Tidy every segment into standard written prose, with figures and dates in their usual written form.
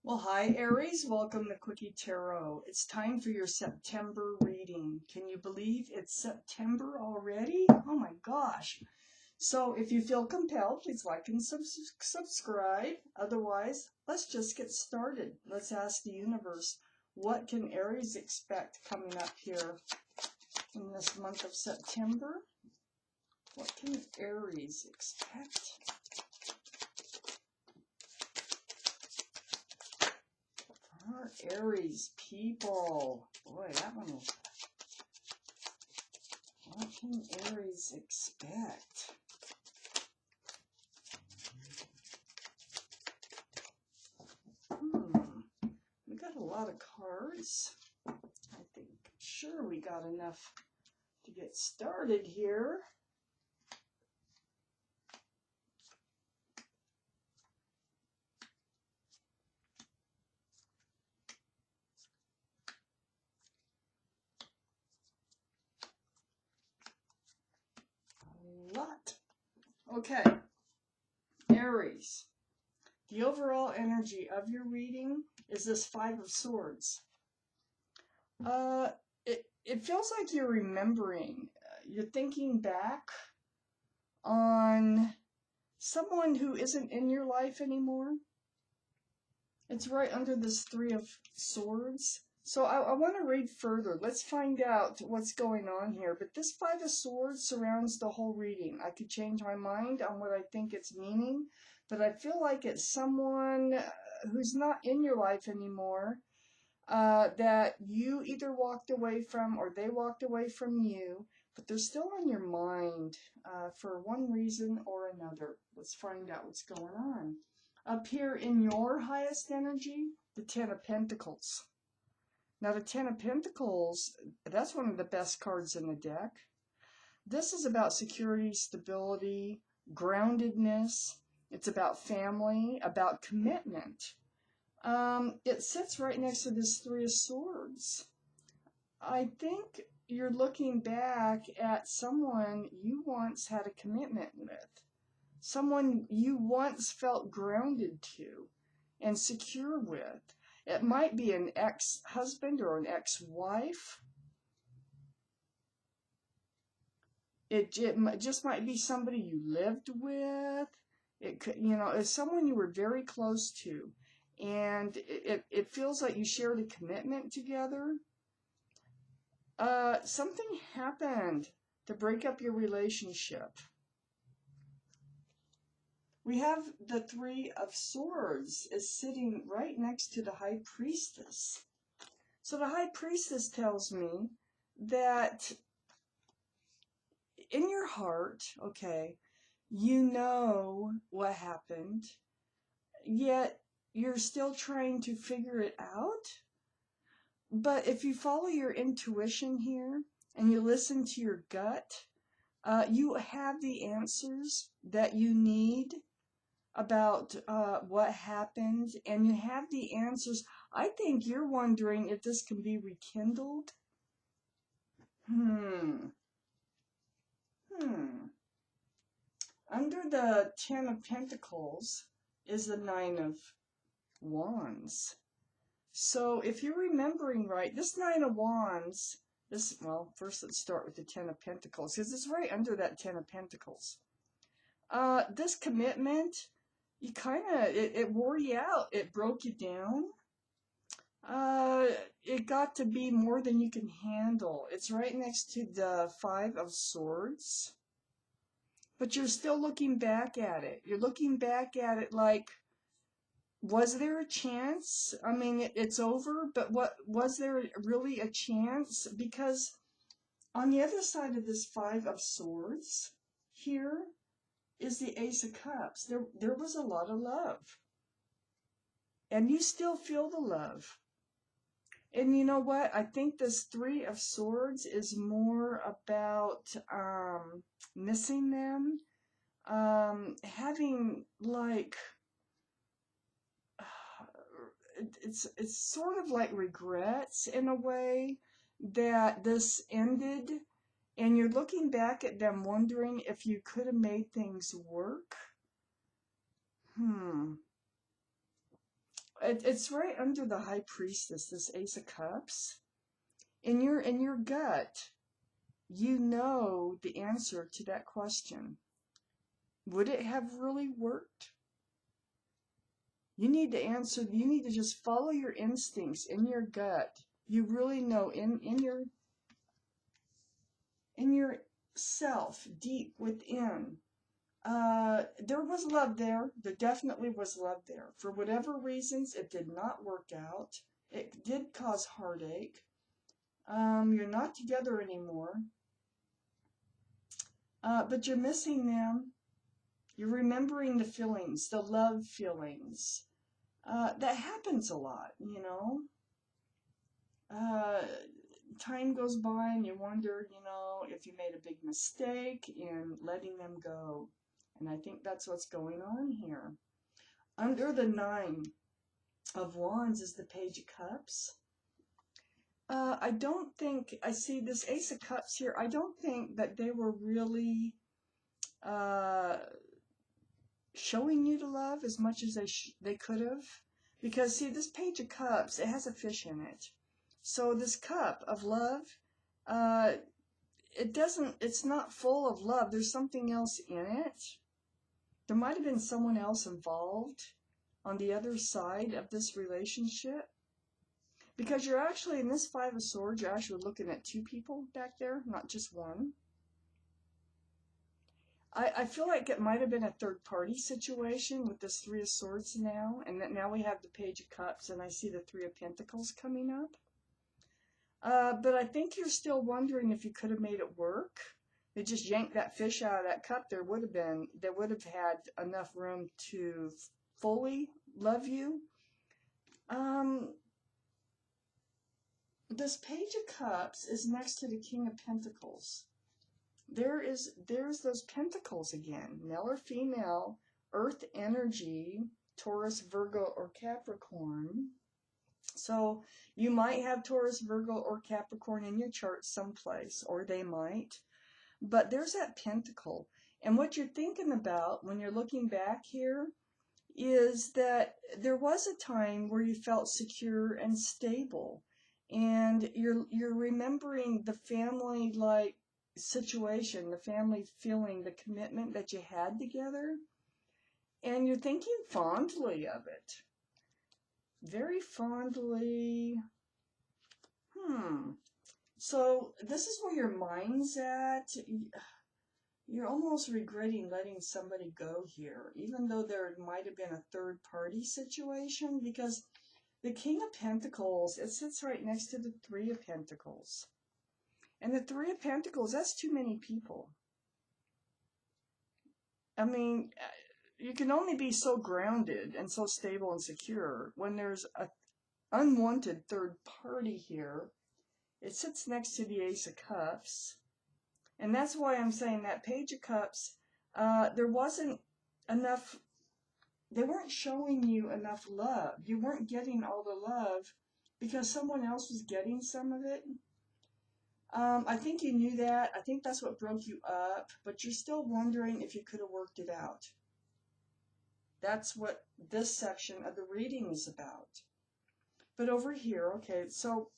Well, hi Aries, welcome to Quickie Tarot. It's time for your September reading. Can you believe it's September already? Oh my gosh. So if you feel compelled, please like and subscribe. Otherwise, let's just get started. Let's ask the universe, what can Aries expect coming up here in this month of September? What can Aries expect? Our Aries people. Boy, that one was... What can Aries expect? We got a lot of cards. I think, sure, we got enough to get started here. A lot. Okay, Aries. The overall energy of your reading is this Five of Swords. It feels like you're remembering. You're thinking back on someone who isn't in your life anymore. It's right under this Three of Swords. So I want to read further. Let's find out what's going on here. But this Five of Swords surrounds the whole reading. I could change my mind on what I think it's meaning, but I feel like it's someone who's not in your life anymore, that you either walked away from or they walked away from you, but they're still on your mind for one reason or another. Let's find out what's going on. Up here in your highest energy, the Ten of Pentacles. Now the Ten of Pentacles, that's one of the best cards in the deck. This is about security, stability, groundedness. It's about family, about commitment. It sits right next to this Three of Swords. I think you're looking back at someone you once had a commitment with. Someone you once felt grounded to and secure with. It might be an ex-husband or an ex-wife. It just might be somebody you lived with. It could, it's someone you were very close to. And it feels like you shared a commitment together. Something happened to break up your relationship. We have the Three of Swords is sitting right next to the High Priestess. So the High Priestess tells me that in your heart, okay, you know what happened, yet you're still trying to figure it out. But if you follow your intuition here and you listen to your gut, you have the answers that you need about what happened, and you have the answers. I think you're wondering if this can be rekindled. Under the Ten of Pentacles is the Nine of Wands. So if you're remembering right, this Nine of Wands, well, first let's start with the Ten of Pentacles, because it's right under that Ten of Pentacles. This commitment, you it wore you out. It broke you down. It got to be more than you can handle. It's right next to the Five of Swords. But you're still looking back at it. You're looking back at it like, was there a chance? I mean, it's over, but was there really a chance? Because on the other side of this Five of Swords here is the Ace of Cups. There was a lot of love. And you still feel the love. And you know what? I think this Three of Swords is more about missing them. Having like... It's sort of like regrets in a way that this ended. And you're looking back at them wondering if you could have made things work. It's right under the High Priestess, this Ace of Cups. In your gut, you know the answer to that question. Would it have really worked? You need to answer, you need to just follow your instincts in your gut. You really know in your self, deep within. There was love there. There definitely was love there. For whatever reasons, it did not work out. It did cause heartache. You're not together anymore. But you're missing them. You're remembering the feelings, the love feelings. That happens a lot, you know. Time goes by and you wonder, you know, if you made a big mistake in letting them go. And I think that's what's going on here. Under the Nine of Wands is the Page of Cups. I don't think, I see this Ace of Cups here, I don't think that they were really showing you the love as much as they could have. Because, see, this Page of Cups, it has a fish in it. So this cup of love, it's not full of love. There's something else in it. There might have been someone else involved on the other side of this relationship. Because you're actually, in this Five of Swords, you're actually looking at two people back there, not just one. I feel like it might have been a third-party situation with this Three of Swords now, and that now we have the Page of Cups, and I see the Three of Pentacles coming up. But I think you're still wondering if you could have made it work. They just yanked that fish out of that cup. They would have had enough room to fully love you. This Page of Cups is next to the King of Pentacles. There's those pentacles again, male or female, earth energy, Taurus, Virgo, or Capricorn. So you might have Taurus, Virgo, or Capricorn in your chart someplace, or they might. But there's that pentacle. And what you're thinking about when you're looking back here is that there was a time where you felt secure and stable. And you're remembering the family-like situation, the family feeling, the commitment that you had together, and you're thinking fondly of it. Very fondly. So this is where your mind's at. You're almost regretting letting somebody go here, even though there might have been a third-party situation, because the King of Pentacles, it sits right next to the Three of Pentacles. And the Three of Pentacles, that's too many people. I mean, you can only be so grounded and so stable and secure when there's an unwanted third party here. It sits next to the Ace of Cups. And that's why I'm saying that Page of Cups, there wasn't enough, they weren't showing you enough love. You weren't getting all the love because someone else was getting some of it. I think you knew that. I think that's what broke you up, but you're still wondering if you could have worked it out. That's what this section of the reading is about. But over here, okay, so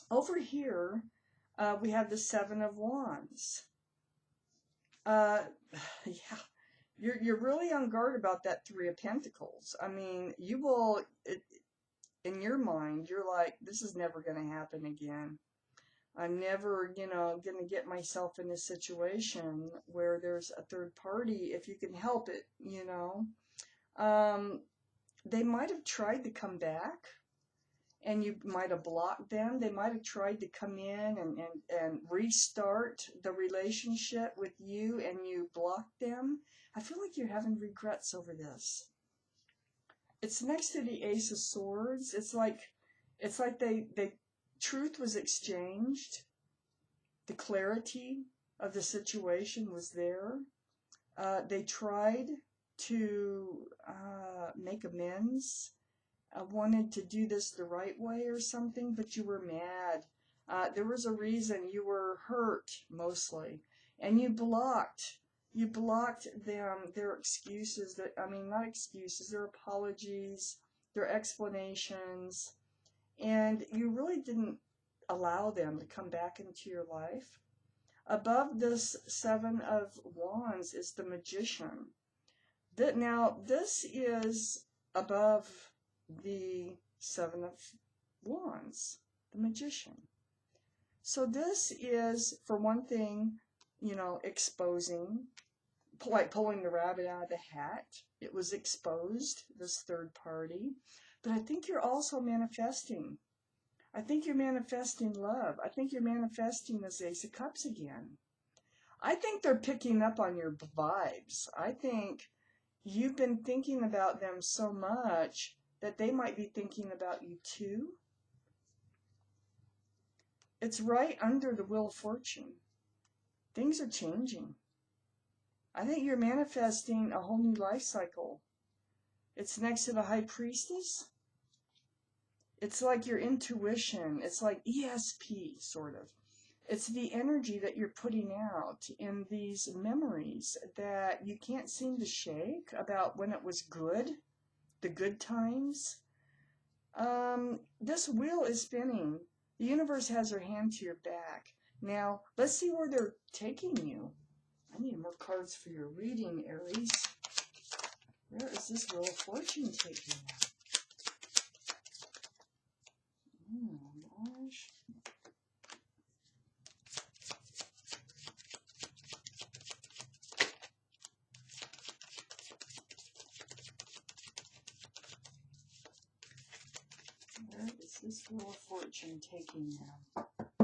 over here, we have the Seven of Wands. Yeah, you're really on guard about that Three of Pentacles. I mean, you will, in your mind, you're like, this is never going to happen again. I'm never, you know, going to get myself in this situation where there's a third party, if you can help it, you know. They might have tried to come back, and you might have blocked them. They might have tried to come in and restart the relationship with you, and you blocked them. I feel like you're having regrets over this. It's next to the Ace of Swords. It's like they truth was exchanged. The clarity of the situation was there. They tried to make amends. Wanted to do this the right way or something, but you were mad. There was a reason. You were hurt, mostly. And you blocked them, their excuses, I mean, not excuses, their apologies, their explanations, and you really didn't allow them to come back into your life. Above this Seven of Wands is the Magician. Now, this is above the Seven of Wands, the Magician. So this is, for one thing, you know, exposing, like pulling the rabbit out of the hat. It was exposed, this third party. But I think you're also manifesting. I think you're manifesting love. I think you're manifesting this Ace of Cups again. I think they're picking up on your vibes. I think you've been thinking about them so much that they might be thinking about you too. It's right under the Wheel of Fortune. Things are changing. I think you're manifesting a whole new life cycle. It's next to the High Priestess. It's like your intuition. It's like ESP, sort of. It's the energy that you're putting out in these memories that you can't seem to shake about when it was good, the good times. This wheel is spinning. The universe has her hand to your back. Now, let's see where they're taking you. I need more cards for your reading, Aries. Where is this Wheel of Fortune taking you? Oh my gosh. Where is this Wheel of Fortune taking them? Oh,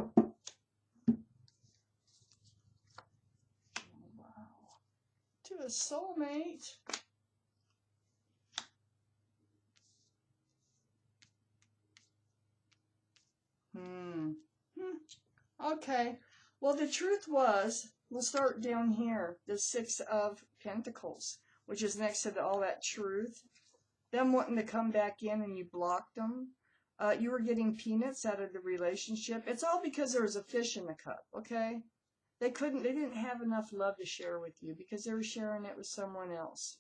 wow. To a soulmate. Okay. Well, the truth was, we'll start down here, the Six of Pentacles, which is next to all that truth. Them wanting to come back in and you blocked them. You were getting peanuts out of the relationship. It's all because there was a fish in the cup, okay? They didn't have enough love to share with you because they were sharing it with someone else.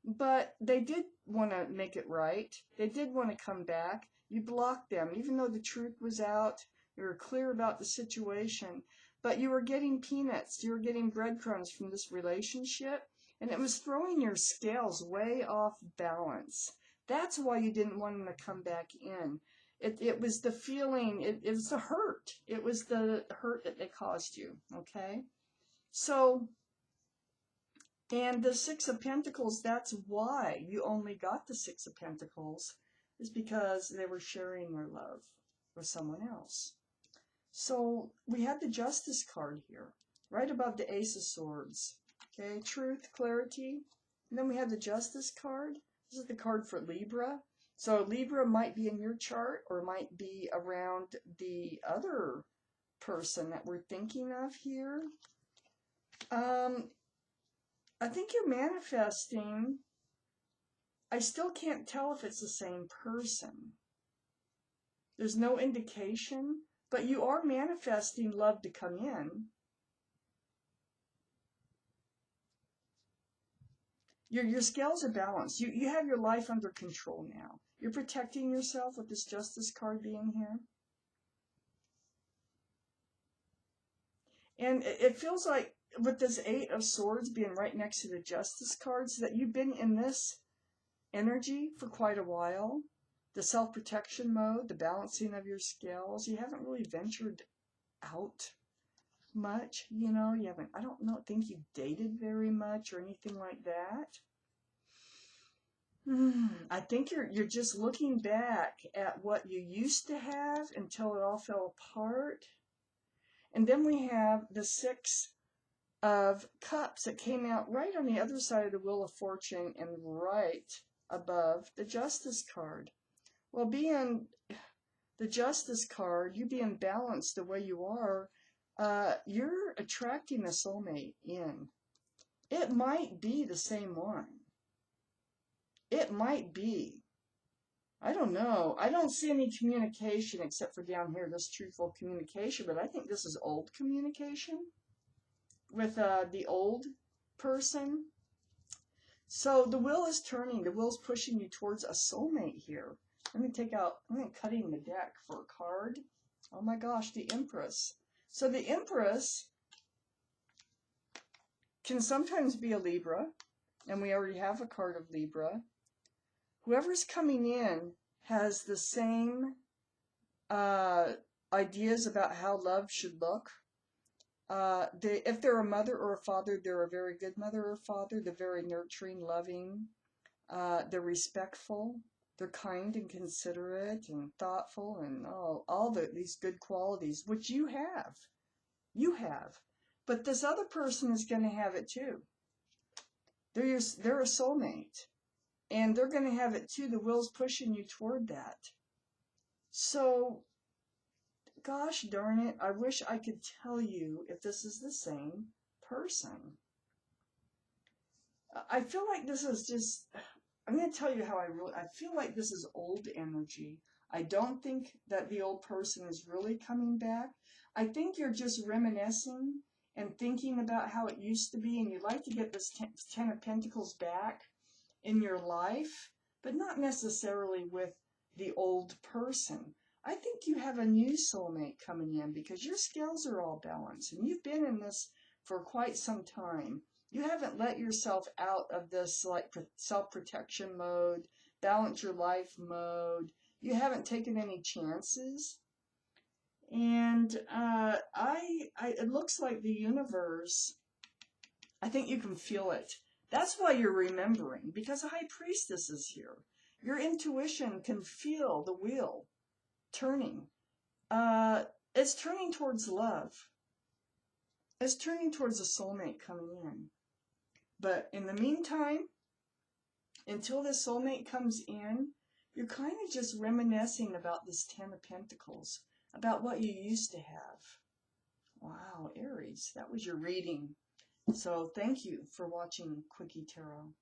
But they did want to make it right. They did want to come back. You blocked them, even though the truth was out. You were clear about the situation. But you were getting peanuts. You were getting breadcrumbs from this relationship. And it was throwing your scales way off balance. That's why you didn't want them to come back in. It was the feeling, it was the hurt. It was the hurt that they caused you, okay? So, and the Six of Pentacles, that's why you only got the Six of Pentacles, is because they were sharing their love with someone else. So, we have the Justice card here, right above the Ace of Swords. Okay, truth, clarity. And then we have the Justice card. This is the card for Libra. So Libra might be in your chart or might be around the other person that we're thinking of here. I think you're manifesting. I still can't tell if it's the same person. There's no indication, but you are manifesting love to come in. Your scales are balanced. You have your life under control now. You're protecting yourself with this Justice card being here. And it feels like with this Eight of Swords being right next to the Justice cards, that you've been in this energy for quite a while. The self-protection mode, the balancing of your scales. You haven't really ventured out much, you know. You haven't, I don't think you've dated very much or anything like that. I think you're just looking back at what you used to have until it all fell apart. And then we have the Six of Cups that came out right on the other side of the Wheel of Fortune and right above the Justice card. Well, being the Justice card, you being balanced the way you are, you're attracting a soulmate in. It might be the same one. It might be. I don't know. I don't see any communication except for down here, this truthful communication, but I think this is old communication with the old person. So the wheel is turning. The wheel's pushing you towards a soulmate here. I'm cutting the deck for a card. Oh my gosh, the Empress. So the Empress can sometimes be a Libra, and we already have a card of Libra. Whoever's coming in has the same ideas about how love should look. If they're a mother or a father, they're a very good mother or father. They're very nurturing, loving. They're respectful. They're kind and considerate and thoughtful and these good qualities, which you have. You have. But this other person is going to have it too. They're a soulmate. And they're going to have it too. The wheel's pushing you toward that. So, gosh darn it, I wish I could tell you if this is the same person. I feel like this is just, I'm going to tell you how I feel like this is old energy. I don't think that the old person is really coming back. I think you're just reminiscing and thinking about how it used to be, and you'd like to get this Ten of Pentacles back in your life, but not necessarily with the old person. I think you have a new soulmate coming in because your scales are all balanced, and you've been in this for quite some time. You haven't let yourself out of this like self-protection mode, balance your life mode. You haven't taken any chances. And it looks like the universe, I think you can feel it. That's why you're remembering, because a High Priestess is here. Your intuition can feel the wheel turning. It's turning towards love. It's turning towards a soulmate coming in. But in the meantime, until this soulmate comes in, you're kind of just reminiscing about this Ten of Pentacles, about what you used to have. Wow, Aries, that was your reading. So thank you for watching Quickie Tarot.